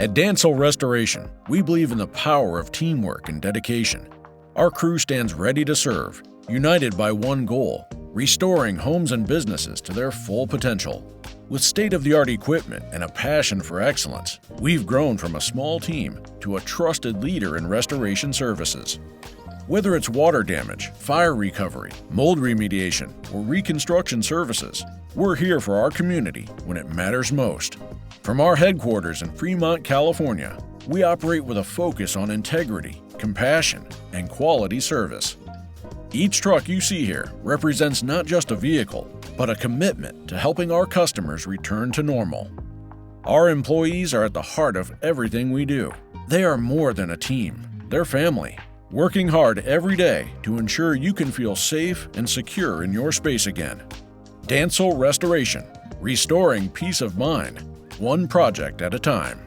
At Dansel Restoration, we believe in the power of teamwork and dedication. Our crew stands ready to serve, united by one goal: restoring homes and businesses to their full potential. With state-of-the-art equipment and a passion for excellence, we've grown from a small team to a trusted leader in restoration services. Whether it's water damage, fire recovery, mold remediation, or reconstruction services, we're here for our community when it matters most. From our headquarters in Fremont, California, we operate with a focus on integrity, compassion, and quality service. Each truck you see here represents not just a vehicle, but a commitment to helping our customers return to normal. Our employees are at the heart of everything we do. They are more than a team, they're family, working hard every day to ensure you can feel safe and secure in your space again. Dansel Restoration, restoring peace of mind, one project at a time.